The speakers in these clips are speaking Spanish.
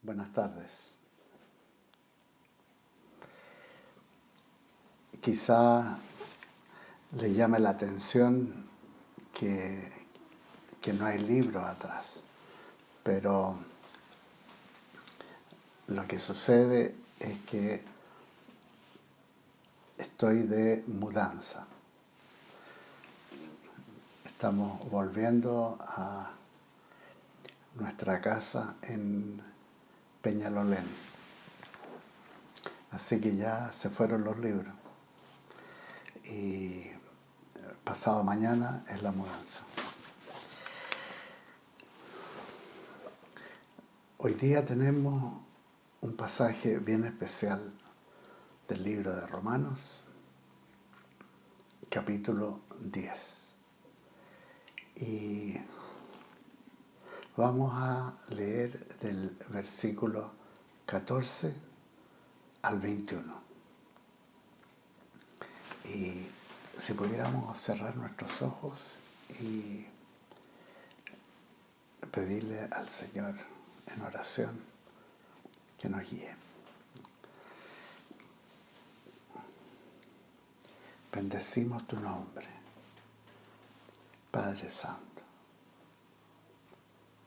Buenas tardes. Quizá le llame la atención que no hay libros atrás, pero lo que sucede es que estoy de mudanza. Estamos volviendo a nuestra casa en Peñalolén. Así que ya se fueron los libros. Y pasado mañana es la mudanza. Hoy día tenemos un pasaje bien especial del libro de Romanos, capítulo 10. Y vamos a leer del versículo 14 al 21. Y si pudiéramos cerrar nuestros ojos y pedirle al Señor en oración que nos guíe. Bendecimos tu nombre, Padre Santo.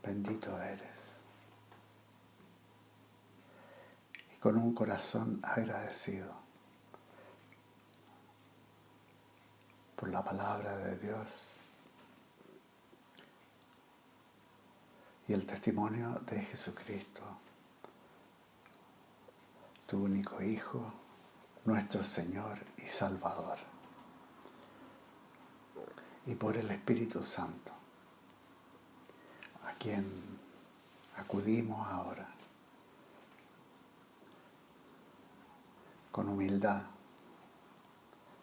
Bendito eres. Y con un corazón agradecido por la palabra de Dios y el testimonio de Jesucristo, tu único Hijo, nuestro Señor y Salvador. Y por el Espíritu Santo, a quien acudimos ahora con humildad,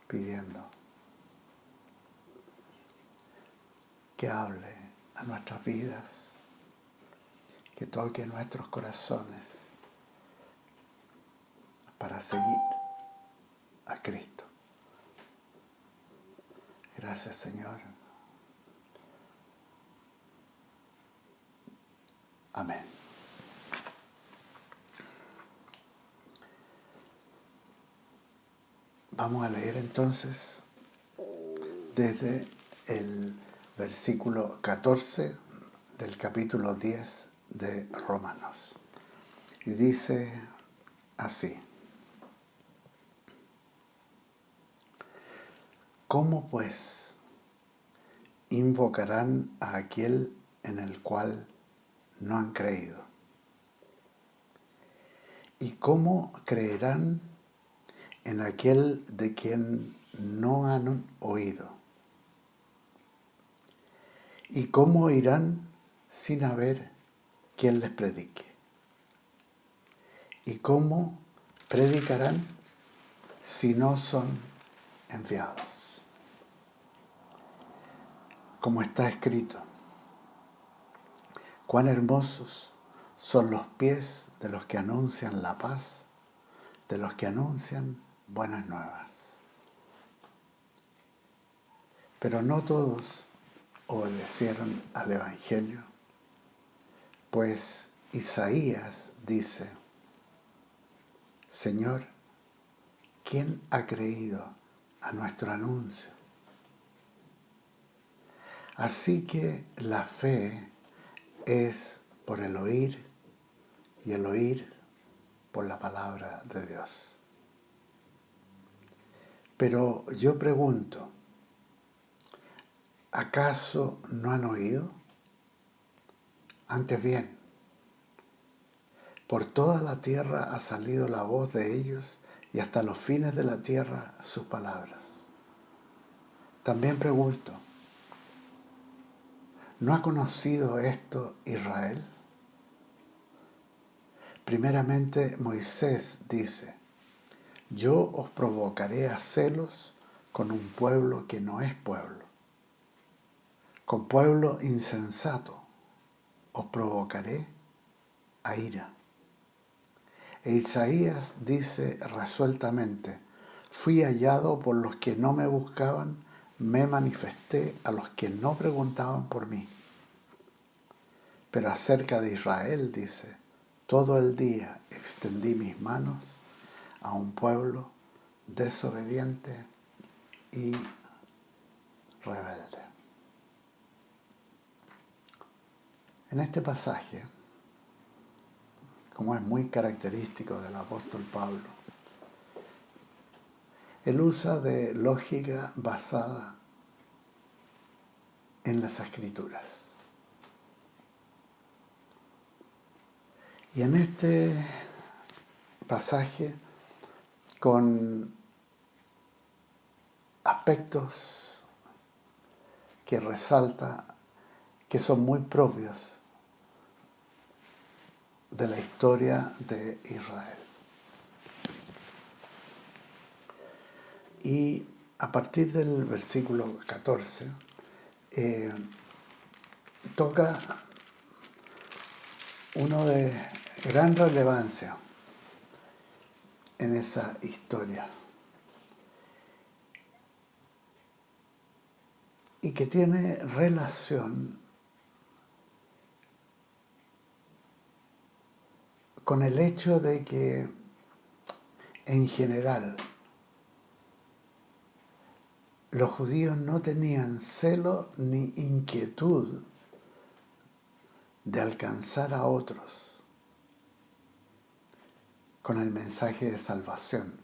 pidiendo que hable a nuestras vidas, que toque nuestros corazones para seguir a Cristo. Gracias, Señor. Amén. Vamos a leer entonces desde el versículo 14 del capítulo 10 de Romanos. Y dice así: ¿Cómo pues invocarán a aquel en el cual no han creído? ¿Y cómo creerán en aquel de quien no han oído? ¿Y cómo irán sin haber quien les predique? ¿Y cómo predicarán si no son enviados? Como está escrito: cuán hermosos son los pies de los que anuncian la paz, de los que anuncian buenas nuevas. Pero no todos obedecieron al Evangelio, pues Isaías dice: Señor, ¿quién ha creído a nuestro anuncio? Así que la fe es por el oír, y el oír por la palabra de Dios. Pero yo pregunto, ¿acaso no han oído? Antes bien, por toda la tierra ha salido la voz de ellos, y hasta los fines de la tierra sus palabras. También pregunto, ¿no ha conocido esto Israel? Primeramente Moisés dice: yo os provocaré a celos con un pueblo que no es pueblo. Con pueblo insensato os provocaré a ira. E Isaías dice resueltamente: fui hallado por los que no me buscaban, me manifesté a los que no preguntaban por mí. Pero acerca de Israel dice: todo el día extendí mis manos a un pueblo desobediente y rebelde. En este pasaje, como es muy característico del apóstol Pablo, él usa de lógica basada en las Escrituras. Y en este pasaje, con aspectos que resalta que son muy propios de la historia de Israel. Y a partir del versículo 14, toca uno de gran relevancia en esa historia y que tiene relación con el hecho de que en general los judíos no tenían celo ni inquietud de alcanzar a otros con el mensaje de salvación.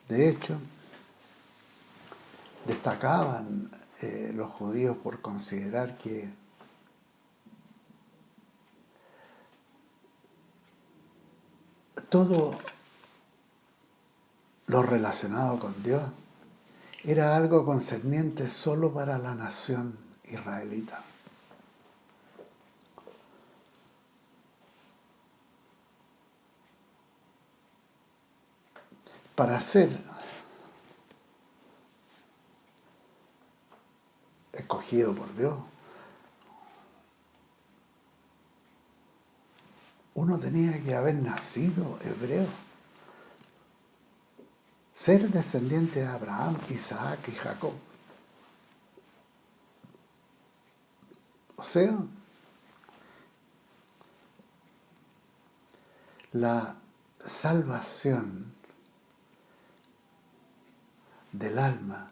De hecho, destacaban los judíos por considerar que todo lo relacionado con Dios era algo concerniente solo para la nación israelita. Para ser escogido por Dios, uno tenía que haber nacido hebreo, ser descendiente de Abraham, Isaac y Jacob. O sea, la salvación del alma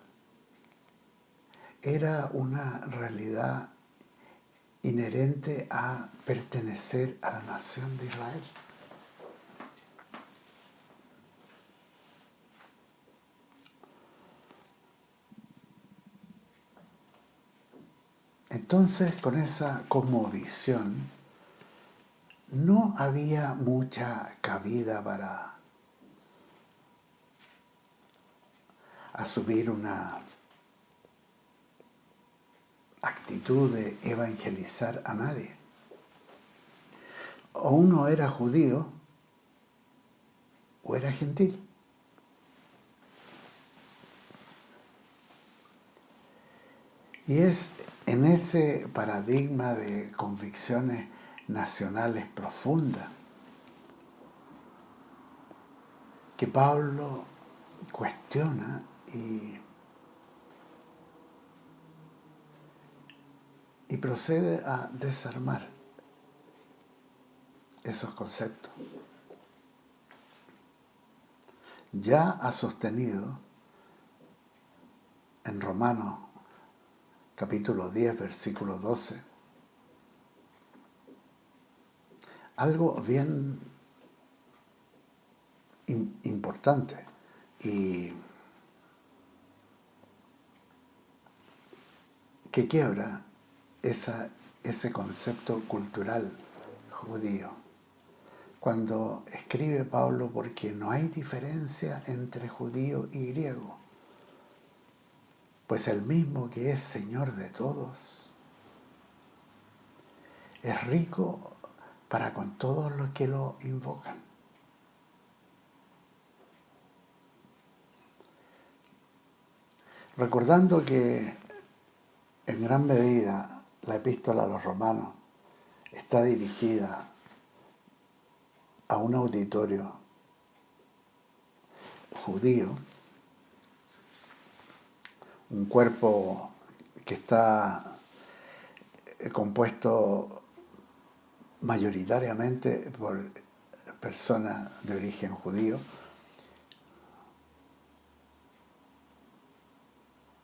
era una realidad inherente a pertenecer a la nación de Israel. Entonces, con esa cosmovisión, no había mucha cabida para asumir una actitud de evangelizar a nadie. O uno era judío o era gentil. Y es en ese paradigma de convicciones nacionales profundas que Pablo cuestiona y procede a desarmar esos conceptos. Ya ha sostenido en Romanos capítulo 10, versículo 12, algo bien importante y que quiebra ese concepto cultural judío. Cuando escribe Pablo, porque no hay diferencia entre judío y griego, pues el mismo que es Señor de todos es rico para con todos los que lo invocan. Recordando que en gran medida la epístola a los romanos está dirigida a un auditorio judío, un cuerpo que está compuesto mayoritariamente por personas de origen judío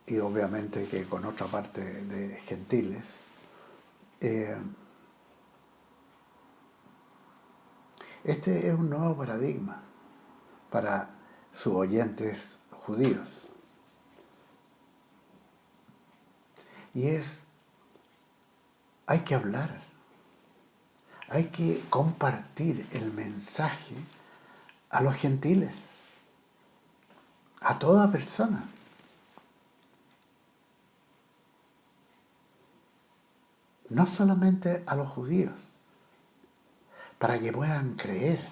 y obviamente que con otra parte de gentiles. Este es un nuevo paradigma para sus oyentes judíos. Y hay que hablar, hay que compartir el mensaje a los gentiles, a toda persona. No solamente a los judíos, para que puedan creer,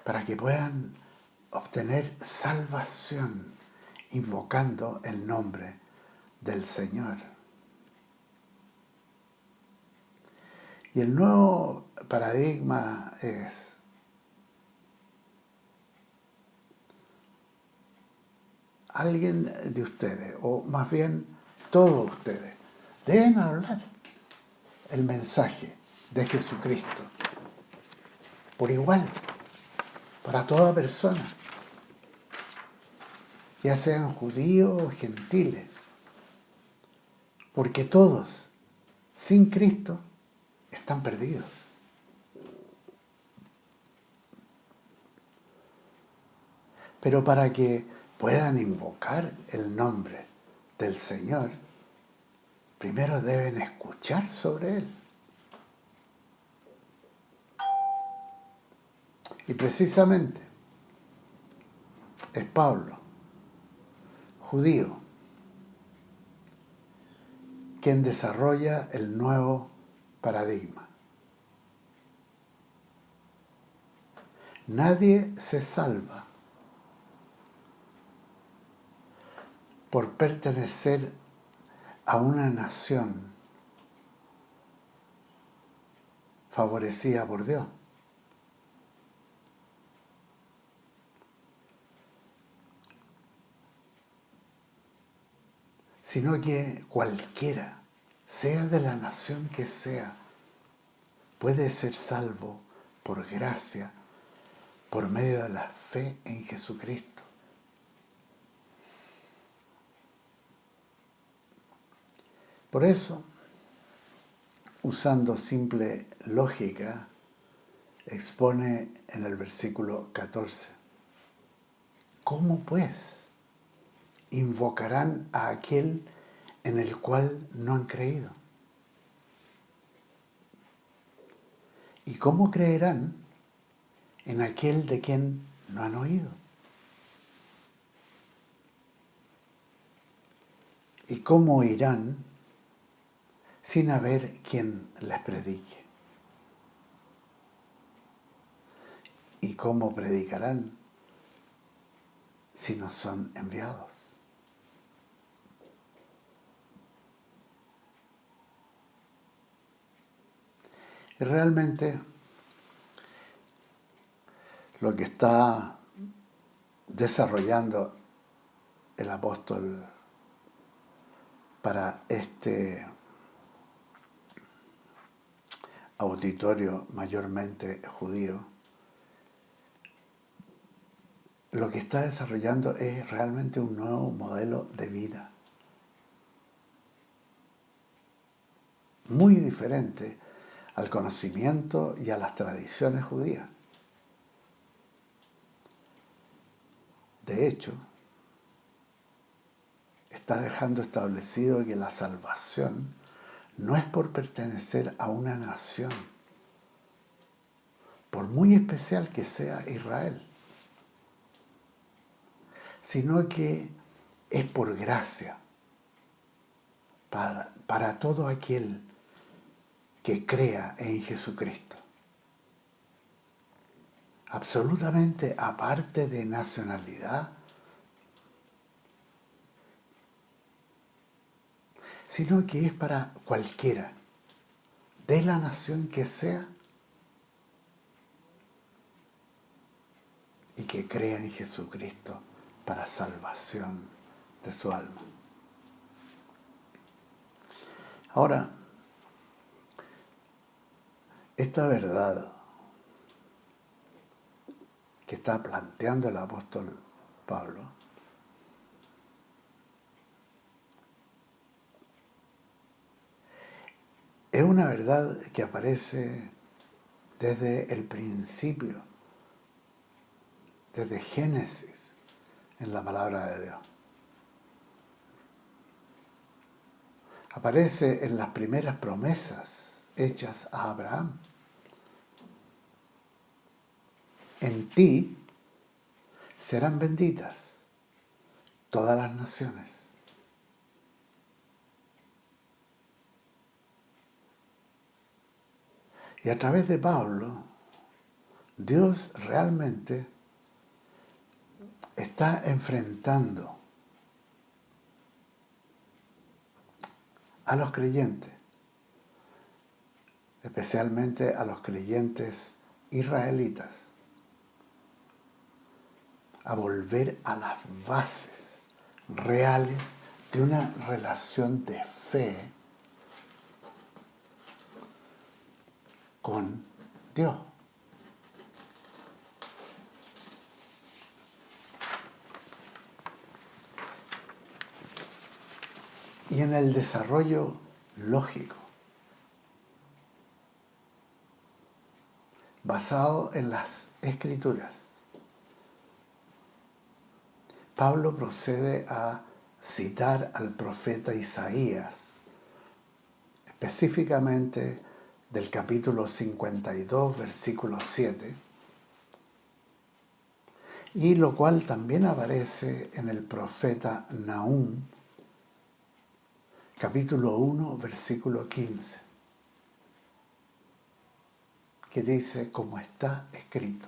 para que puedan obtener salvación invocando el nombre del Señor. Y el nuevo paradigma es: alguien de ustedes, o más bien todos ustedes, deben hablar el mensaje de Jesucristo por igual, para toda persona, ya sean judíos o gentiles, porque todos, sin Cristo, están perdidos. Pero para que puedan invocar el nombre del Señor, primero deben escuchar sobre Él. Y precisamente es Pablo, judío, quien desarrolla el nuevo paradigma. Nadie se salva por pertenecer a una nación favorecida por Dios. Sino que cualquiera, sea de la nación que sea, puede ser salvo por gracia, por medio de la fe en Jesucristo. Por eso, usando simple lógica, expone en el versículo 14: ¿cómo pues invocarán a aquel en el cual no han creído? ¿Y cómo creerán en aquel de quien no han oído? ¿Y cómo oirán sin haber quien les predique? ¿Y cómo predicarán si no son enviados? Y realmente lo que está desarrollando el apóstol para este auditorio mayormente judío, lo que está desarrollando es realmente un nuevo modelo de vida, muy diferente al conocimiento y a las tradiciones judías. De hecho, está dejando establecido que la salvación no es por pertenecer a una nación, por muy especial que sea Israel, sino que es por gracia para todo aquel que crea en Jesucristo. Absolutamente aparte de nacionalidad, sino que es para cualquiera, de la nación que sea, y que crea en Jesucristo para salvación de su alma. Ahora, esta verdad que está planteando el apóstol Pablo es una verdad que aparece desde el principio, desde Génesis, en la palabra de Dios. Aparece en las primeras promesas hechas a Abraham. En ti serán benditas todas las naciones. Y a través de Pablo, Dios realmente está enfrentando a los creyentes, especialmente a los creyentes israelitas, a volver a las bases reales de una relación de fe con Dios. Y en el desarrollo lógico, basado en las Escrituras, Pablo procede a citar al profeta Isaías, específicamente del capítulo 52, versículo 7, y lo cual también aparece en el profeta Nahum, capítulo 1, versículo 15, que dice, como está escrito,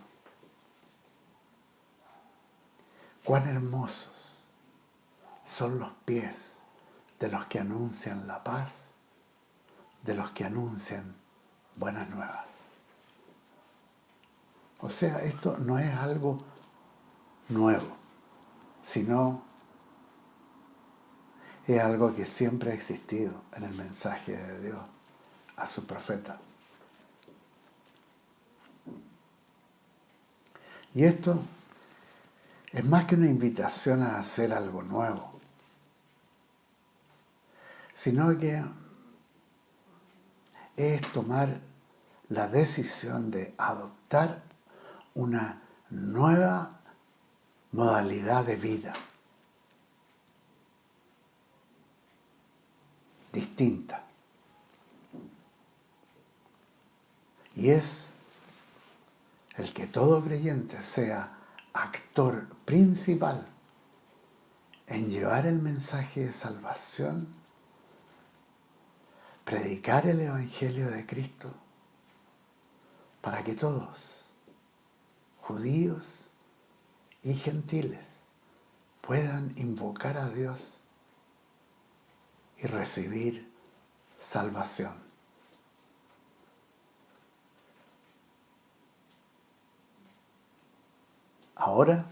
cuán hermosos son los pies de los que anuncian la paz, de los que anuncian buenas nuevas. O sea, esto no es algo nuevo, sino es algo que siempre ha existido en el mensaje de Dios a su profeta. Y esto es más que una invitación a hacer algo nuevo, sino que es tomar la decisión de adoptar una nueva modalidad de vida, distinta. Y es el que todo creyente sea actor principal en llevar el mensaje de salvación, predicar el Evangelio de Cristo, para que todos, judíos y gentiles, puedan invocar a Dios y recibir salvación. Ahora,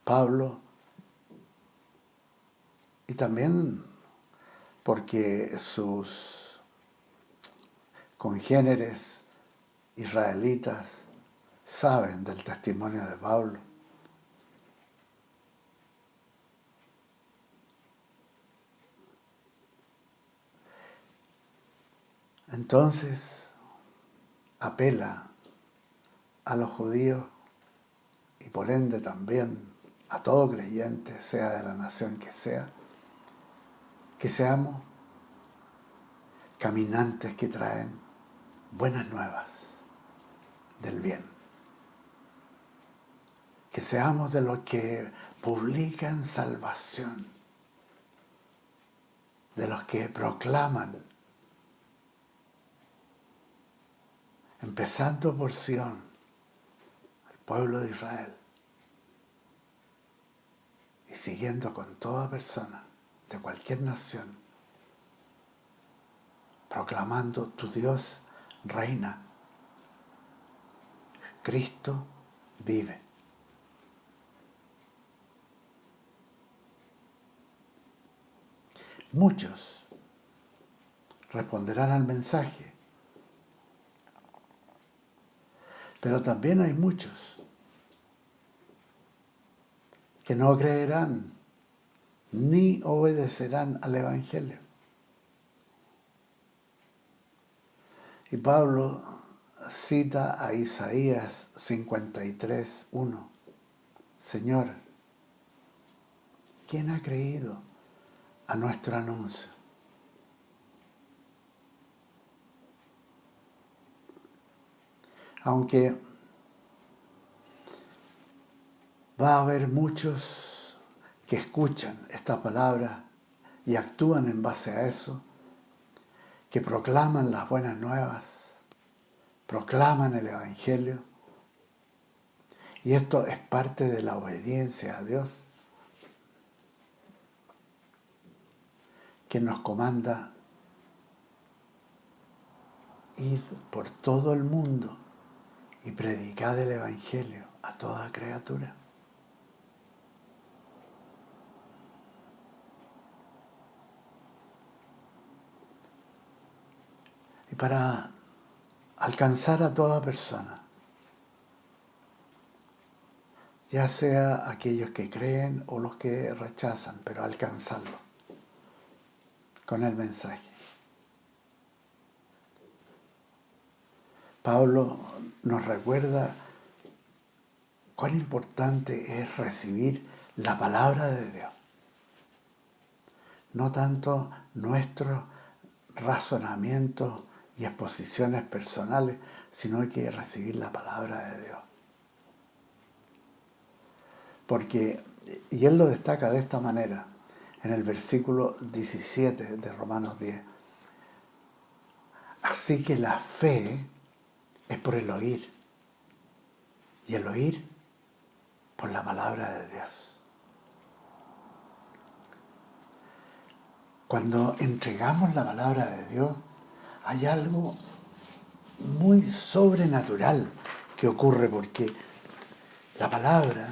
Pablo, y también porque sus congéneres israelitas saben del testimonio de Pablo, entonces apela a los judíos y por ende también a todo creyente, sea de la nación que seamos caminantes que traen buenas nuevas del bien. Que seamos de los que publican salvación, de los que proclaman, empezando por Sión, el pueblo de Israel, y siguiendo con toda persona de cualquier nación, proclamando tu Dios reina, Cristo vive. Muchos responderán al mensaje. Pero también hay muchos que no creerán ni obedecerán al Evangelio. Y Pablo cita a Isaías 53:1. Señor, ¿quién ha creído a nuestro anuncio? Aunque va a haber muchos que escuchan esta palabra y actúan en base a eso, que proclaman las buenas nuevas, proclaman el Evangelio, y esto es parte de la obediencia a Dios, que nos comanda ir por todo el mundo y predicar el Evangelio a toda criatura. Y para alcanzar a toda persona, ya sea aquellos que creen o los que rechazan, pero alcanzarlo con el mensaje. Pablo nos recuerda cuán importante es recibir la palabra de Dios. No tanto nuestros razonamientos y exposiciones personales, sino que recibir la palabra de Dios. Porque, y él lo destaca de esta manera, en el versículo 17 de Romanos 10. Así que la fe es por el oír, y el oír por la palabra de Dios. Cuando entregamos la palabra de Dios, hay algo muy sobrenatural que ocurre, porque la palabra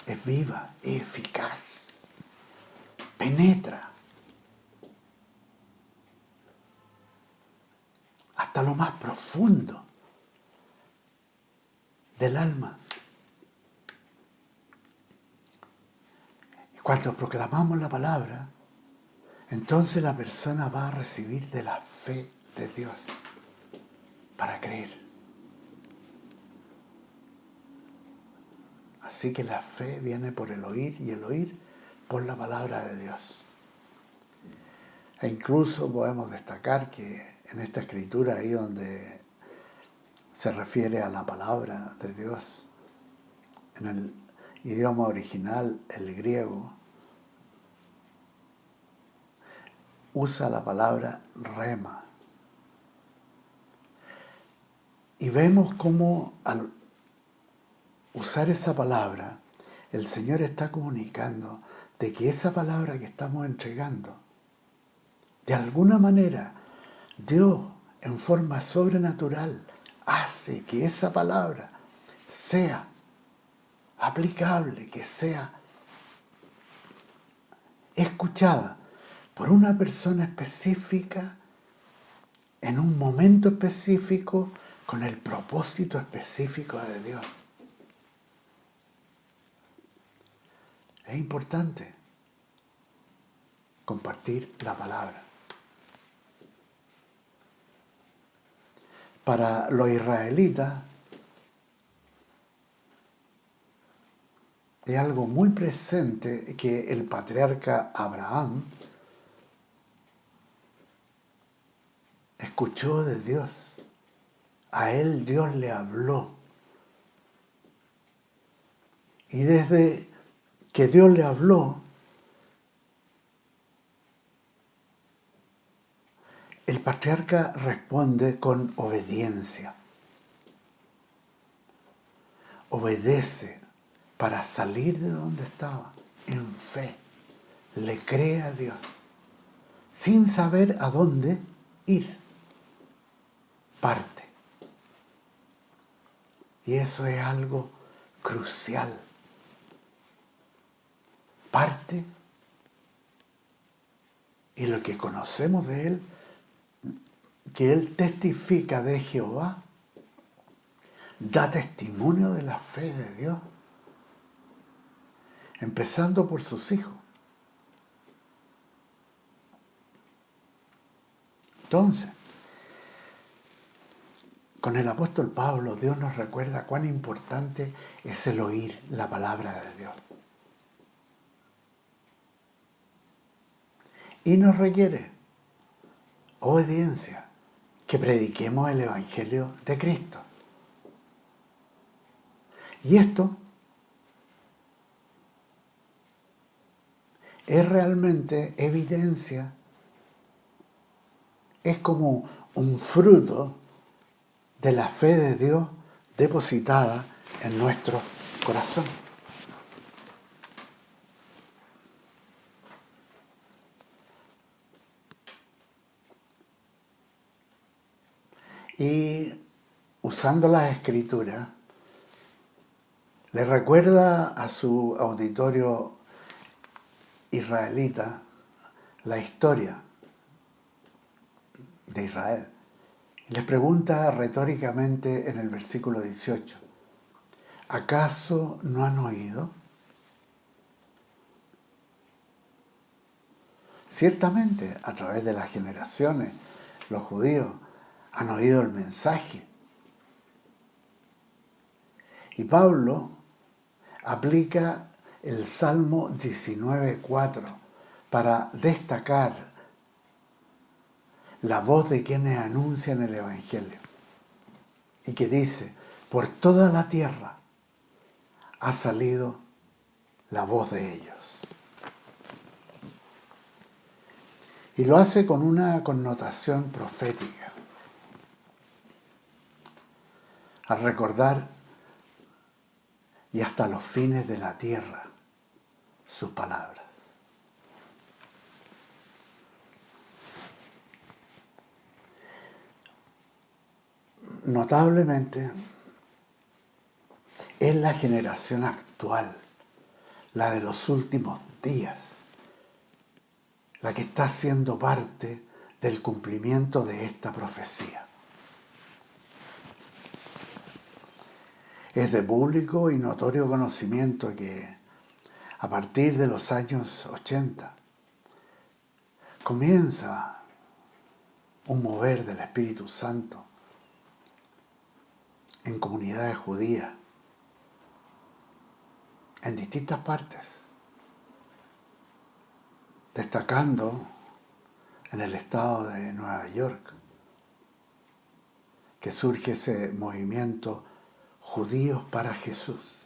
es viva, es eficaz, penetra hasta lo más profundo del alma. Y cuando proclamamos la palabra, entonces la persona va a recibir de la fe de Dios para creer. Así que la fe viene por el oír y el oír por la palabra de Dios. E incluso podemos destacar que en esta escritura, ahí donde se refiere a la palabra de Dios, en el idioma original, el griego, usa la palabra rema. Y vemos cómo al usar esa palabra, el Señor está comunicando de que esa palabra que estamos entregando, de alguna manera, Dios en forma sobrenatural hace que esa palabra sea aplicable, que sea escuchada por una persona específica, en un momento específico, con el propósito específico de Dios. Es importante compartir la palabra. Para los israelitas es algo muy presente que el patriarca Abraham escuchó de Dios. A él Dios le habló. Y desde que Dios le habló, el patriarca responde con obediencia. Obedece para salir de donde estaba, en fe. Le cree a Dios, sin saber a dónde ir. Parte. Y eso es algo crucial. Parte, y lo que conocemos de Él que él testifica de Jehová, da testimonio de la fe de Dios, empezando por sus hijos. Entonces, con el apóstol Pablo, Dios nos recuerda cuán importante es el oír la palabra de Dios. Y nos requiere obediencia, que prediquemos el Evangelio de Cristo. Y esto es realmente evidencia, es como un fruto de la fe de Dios depositada en nuestro corazón. Y usando las Escrituras, le recuerda a su auditorio israelita la historia de Israel. Y les pregunta retóricamente en el versículo 18, ¿acaso no han oído? Ciertamente, a través de las generaciones, los judíos han oído el mensaje. Y Pablo aplica el Salmo 19:4 para destacar la voz de quienes anuncian el Evangelio. Y que dice, por toda la tierra ha salido la voz de ellos. Y lo hace con una connotación profética, al recordar y hasta los fines de la tierra sus palabras. Notablemente, es la generación actual, la de los últimos días, la que está siendo parte del cumplimiento de esta profecía. Es de público y notorio conocimiento que a partir de los años 80 comienza un mover del Espíritu Santo en comunidades judías, en distintas partes, destacando en el estado de Nueva York, que surge ese movimiento Judíos para Jesús.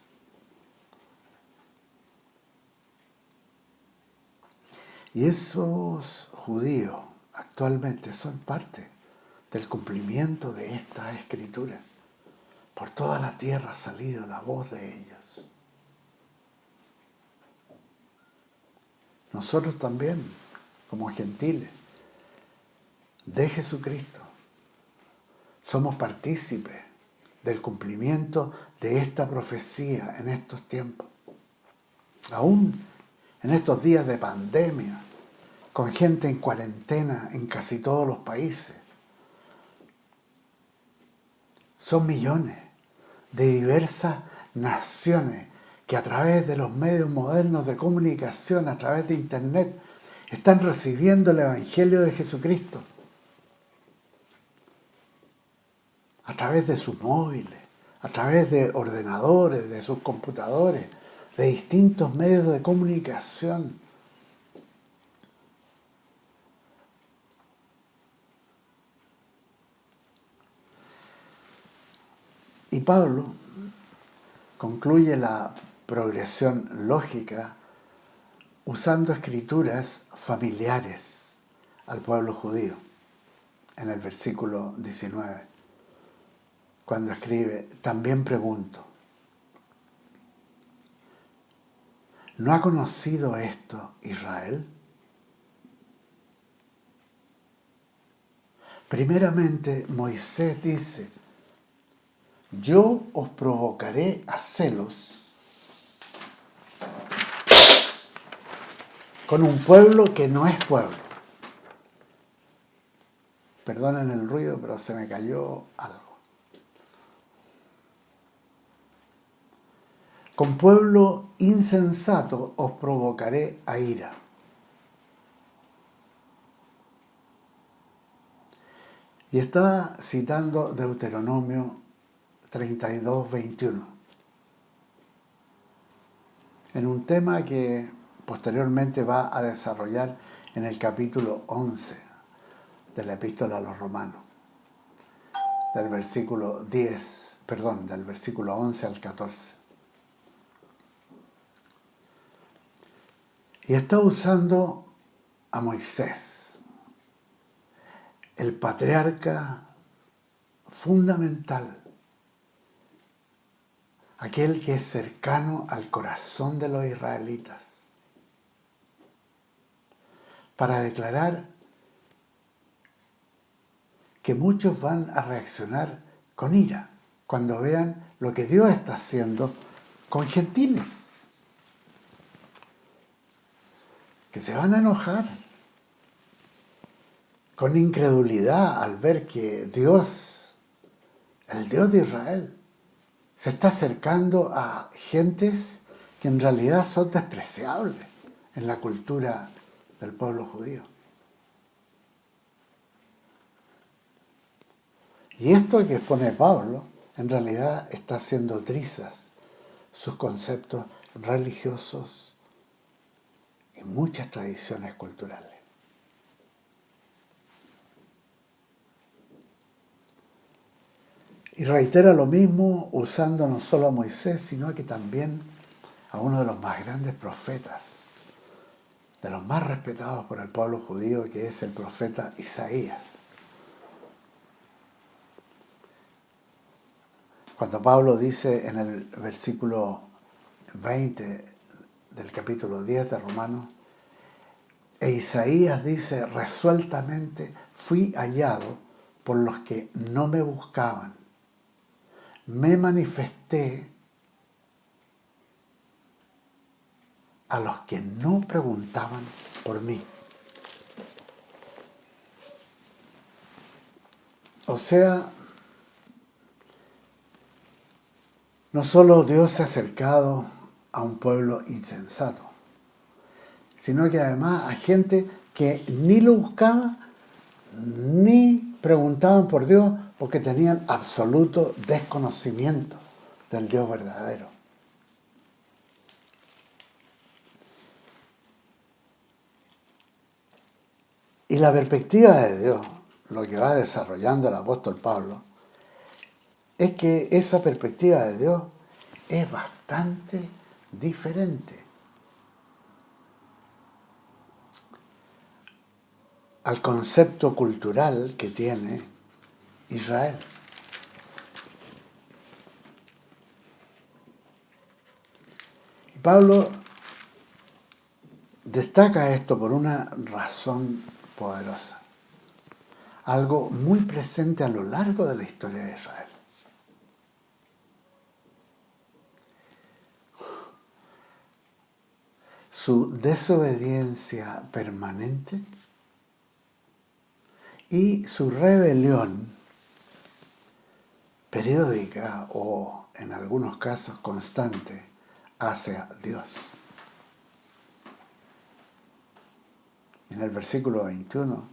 Y esos judíos actualmente son parte del cumplimiento de esta escritura. Por toda la tierra ha salido la voz de ellos. Nosotros también, como gentiles de Jesucristo, somos partícipes del cumplimiento de esta profecía en estos tiempos. Aún en estos días de pandemia, con gente en cuarentena en casi todos los países. Son millones de diversas naciones que a través de los medios modernos de comunicación, a través de Internet, están recibiendo el Evangelio de Jesucristo. A través de sus móviles, a través de ordenadores, de sus computadores, de distintos medios de comunicación. Y Pablo concluye la progresión lógica usando escrituras familiares al pueblo judío, en el versículo 19, cuando escribe, también pregunto, ¿no ha conocido esto Israel? Primeramente, Moisés dice, yo os provocaré a celos con un pueblo que no es pueblo. Perdonen el ruido, pero se me cayó algo. Con pueblo insensato os provocaré a ira. Y está citando Deuteronomio 32:21, en un tema que posteriormente va a desarrollar en el capítulo 11 de la Epístola a los Romanos, del versículo 11 al 14. Y está usando a Moisés, el patriarca fundamental, aquel que es cercano al corazón de los israelitas, para declarar que muchos van a reaccionar con ira cuando vean lo que Dios está haciendo con gentiles, que se van a enojar con incredulidad al ver que Dios, el Dios de Israel, se está acercando a gentes que en realidad son despreciables en la cultura del pueblo judío. Y esto que expone Pablo, en realidad está haciendo trizas sus conceptos religiosos y muchas tradiciones culturales. Y reitera lo mismo usando no solo a Moisés, sino que también a uno de los más grandes profetas, de los más respetados por el pueblo judío, que es el profeta Isaías. Cuando Pablo dice en el versículo 20 del capítulo 10 de Romanos, e Isaías dice resueltamente, fui hallado por los que no me buscaban, me manifesté a los que no preguntaban por mí. O sea, no solo Dios se ha acercado a un pueblo insensato, sino que además a gente que ni lo buscaba, ni preguntaban por Dios, porque tenían absoluto desconocimiento del Dios verdadero. Y la perspectiva de Dios, lo que va desarrollando el apóstol Pablo, es que esa perspectiva de Dios es bastante diferente al concepto cultural que tiene Israel. Y Pablo destaca esto por una razón poderosa, algo muy presente a lo largo de la historia de Israel. Su desobediencia permanente y su rebelión periódica o en algunos casos constante hacia Dios. En el versículo 21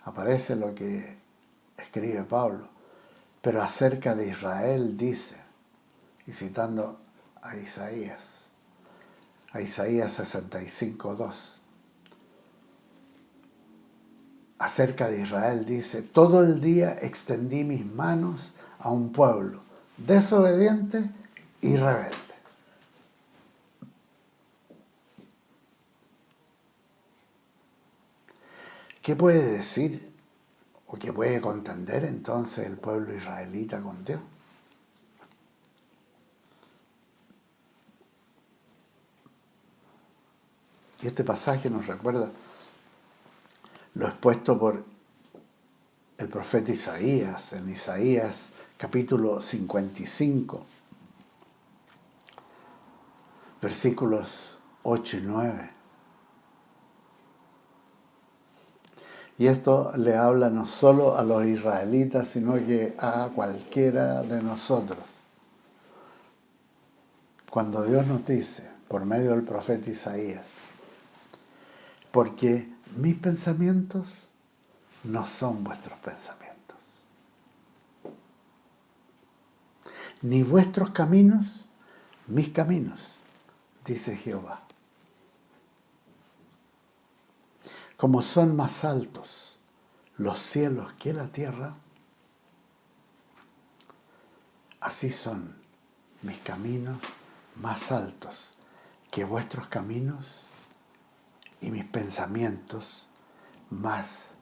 aparece lo que escribe Pablo, pero acerca de Israel dice, y citando a Isaías 65:2, acerca de Israel dice, todo el día extendí mis manos a un pueblo desobediente y rebelde. ¿Qué puede decir o qué puede contender entonces el pueblo israelita con Dios? Y este pasaje nos recuerda lo expuesto por el profeta Isaías, en Isaías capítulo 55, versículos 8 y 9. Y esto le habla no solo a los israelitas, sino que a cualquiera de nosotros. Cuando Dios nos dice, por medio del profeta Isaías, porque mis pensamientos no son vuestros pensamientos, ni vuestros caminos, mis caminos, dice Jehová. Como son más altos los cielos que la tierra, así son mis caminos más altos que vuestros caminos y mis pensamientos más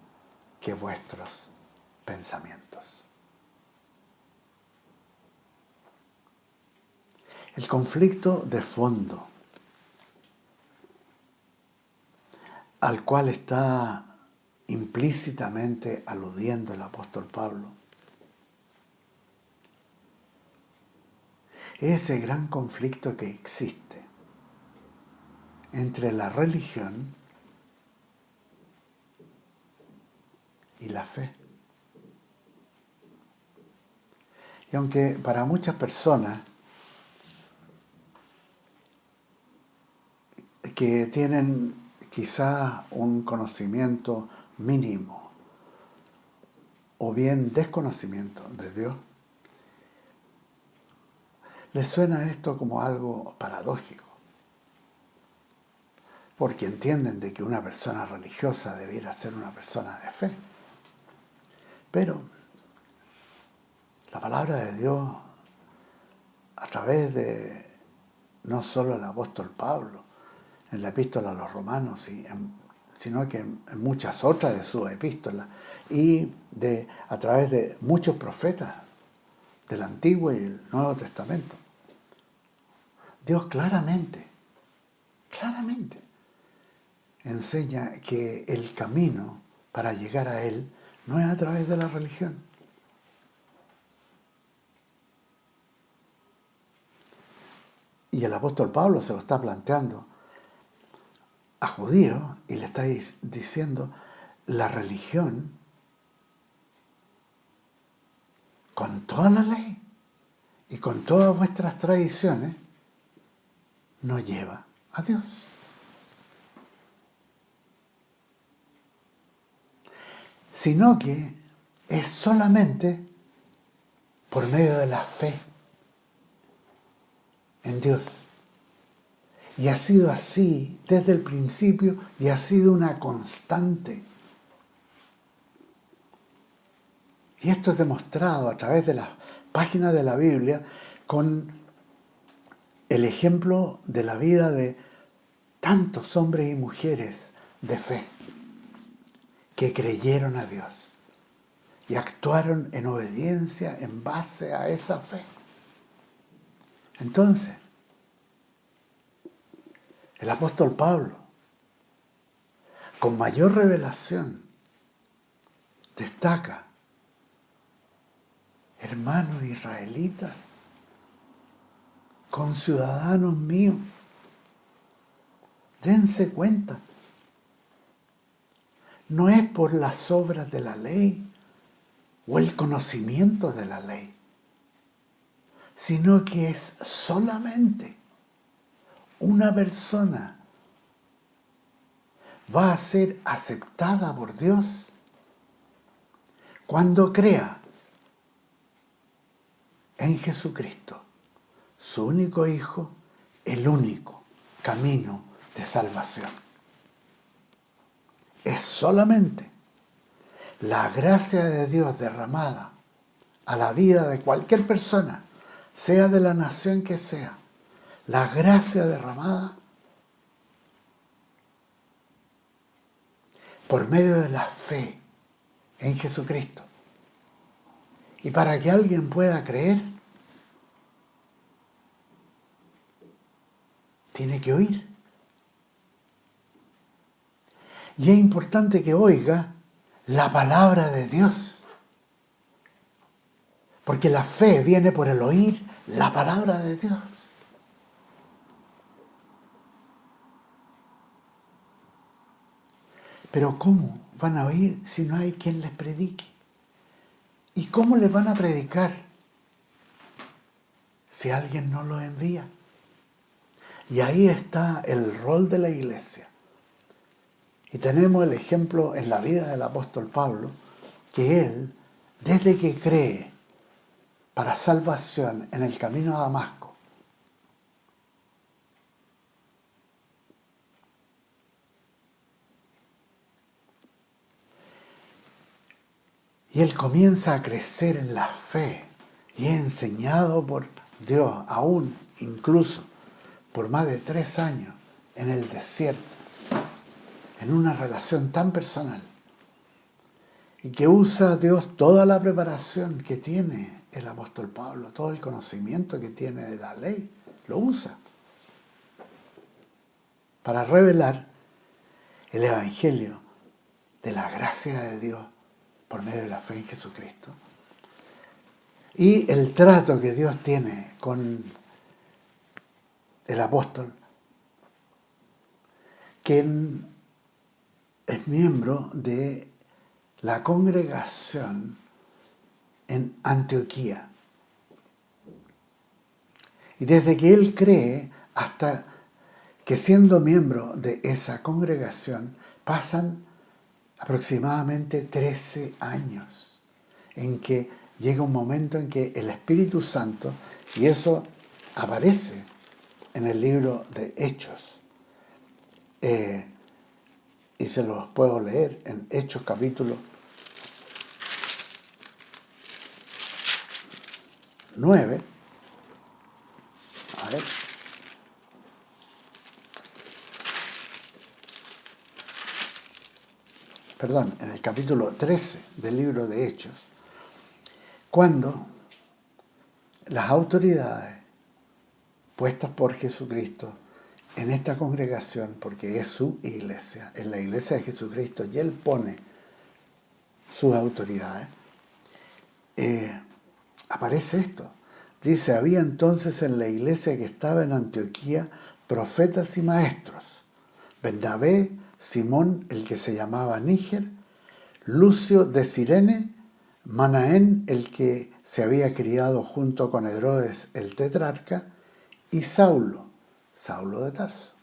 que vuestros pensamientos. El conflicto de fondo al cual está implícitamente aludiendo el apóstol Pablo es ese gran conflicto que existe entre la religión y la fe. Y aunque para muchas personas que tienen quizás un conocimiento mínimo o bien desconocimiento de Dios, les suena esto como algo paradójico, porque entienden de que una persona religiosa debiera ser una persona de fe. Pero la palabra de Dios, a través de no solo el apóstol Pablo, en la epístola a los romanos, sino que en muchas otras de sus epístolas, y a través de muchos profetas del Antiguo y el Nuevo Testamento, Dios claramente enseña que el camino para llegar a Él no es a través de la religión. Y el apóstol Pablo se lo está planteando a judíos y le está diciendo, la religión, con toda la ley y con todas vuestras tradiciones, no lleva a Dios. Sino que es solamente por medio de la fe en Dios. Y ha sido así desde el principio y ha sido una constante. Y esto es demostrado a través de las páginas de la Biblia con el ejemplo de la vida de tantos hombres y mujeres de fe que creyeron a Dios y actuaron en obediencia en base a esa fe. Entonces, el apóstol Pablo, con mayor revelación, destaca, hermanos israelitas, conciudadanos míos, dense cuenta, no es por las obras de la ley o el conocimiento de la ley, sino que es solamente una persona va a ser aceptada por Dios cuando crea en Jesucristo, su único Hijo, el único camino de salvación. Es solamente la gracia de Dios derramada a la vida de cualquier persona, sea de la nación que sea, la gracia derramada por medio de la fe en Jesucristo. Y para que alguien pueda creer, tiene que oír. Y es importante que oiga la palabra de Dios. Porque la fe viene por el oír la palabra de Dios. Pero ¿cómo van a oír si no hay quien les predique? ¿Y cómo les van a predicar si alguien no los envía? Y ahí está el rol de la iglesia. Y tenemos el ejemplo en la vida del apóstol Pablo, que él, desde que cree para salvación en el camino a Damasco, y él comienza a crecer en la fe y es enseñado por Dios, aún incluso por más de 3 años en el desierto, en una relación tan personal, y que usa Dios toda la preparación que tiene el apóstol Pablo, todo el conocimiento que tiene de la ley, lo usa para revelar el evangelio de la gracia de Dios por medio de la fe en Jesucristo. Y el trato que Dios tiene con el apóstol, quien es miembro de la congregación en Antioquía. Y desde que él cree hasta que siendo miembro de esa congregación pasan aproximadamente 13 años en que llega un momento en que el Espíritu Santo, y eso aparece en el libro de Hechos, y se los puedo leer en Hechos capítulo 9. A ver. Perdón, en el capítulo 13 del libro de Hechos, cuando las autoridades puestas por Jesucristo en esta congregación, porque es su iglesia, es la iglesia de Jesucristo, y él pone sus autoridades, aparece esto. Dice, había entonces en la iglesia que estaba en Antioquía profetas y maestros, Bernabé, Simón, el que se llamaba Níger, Lucio de Cirene, Manaén, el que se había criado junto con Herodes el tetrarca, y Saulo, Saulo de Tarso.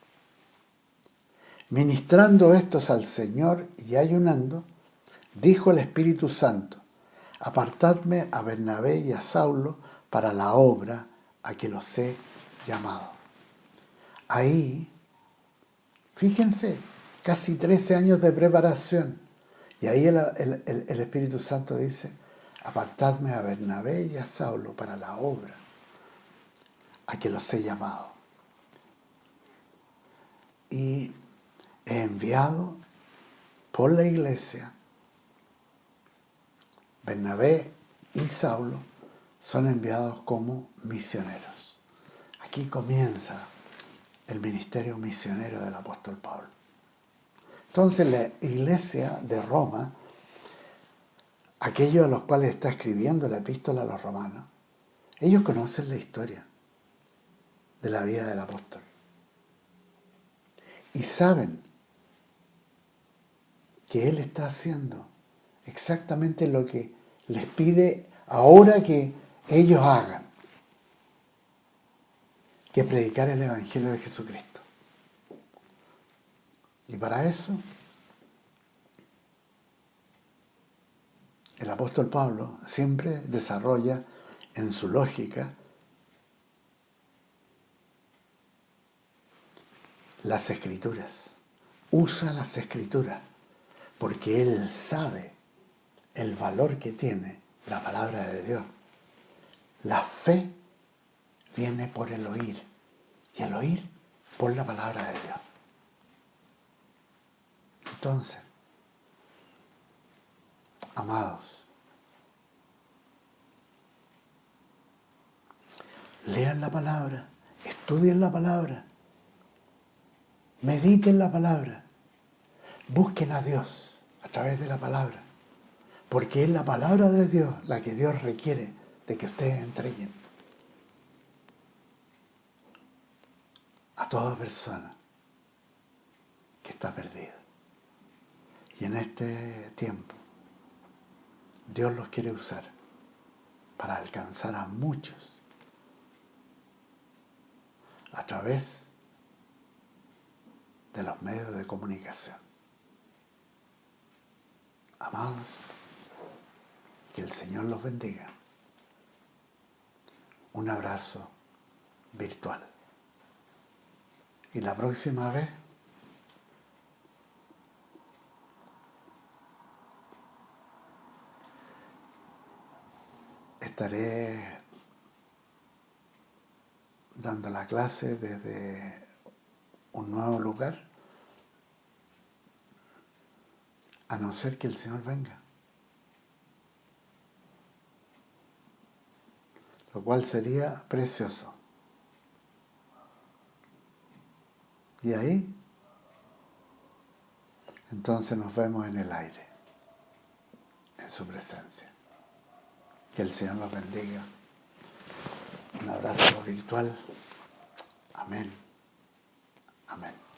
Ministrando estos al Señor y ayunando, dijo el Espíritu Santo, apartadme a Bernabé y a Saulo para la obra a que los he llamado. Ahí, fíjense, casi 13 años de preparación. Y ahí el Espíritu Santo dice, apartadme a Bernabé y a Saulo para la obra a que los he llamado. Y he enviado por la iglesia, Bernabé y Saulo son enviados como misioneros. Aquí comienza el ministerio misionero del apóstol Pablo. Entonces la iglesia de Roma, aquellos a los cuales está escribiendo la epístola a los romanos, ellos conocen la historia de la vida del apóstol. Y saben que él está haciendo exactamente lo que les pide ahora que ellos hagan, que predicar el Evangelio de Jesucristo. Y para eso, el apóstol Pablo siempre desarrolla en su lógica las Escrituras. Usa las Escrituras porque él sabe el valor que tiene la palabra de Dios. La fe viene por el oír y el oír por la palabra de Dios. Entonces, amados, lean la palabra, estudien la palabra, mediten la palabra, busquen a Dios a través de la palabra, porque es la palabra de Dios la que Dios requiere de que ustedes entreguen a toda persona que está perdida. Y en este tiempo, Dios los quiere usar para alcanzar a muchos a través de los medios de comunicación. Amados, que el Señor los bendiga. Un abrazo virtual. Y la próxima vez estaré dando la clase desde un nuevo lugar, a no ser que el Señor venga. Lo cual sería precioso. Y ahí, entonces nos vemos en el aire, en su presencia. Que el Señor los bendiga. Un abrazo virtual. Amén. Amén.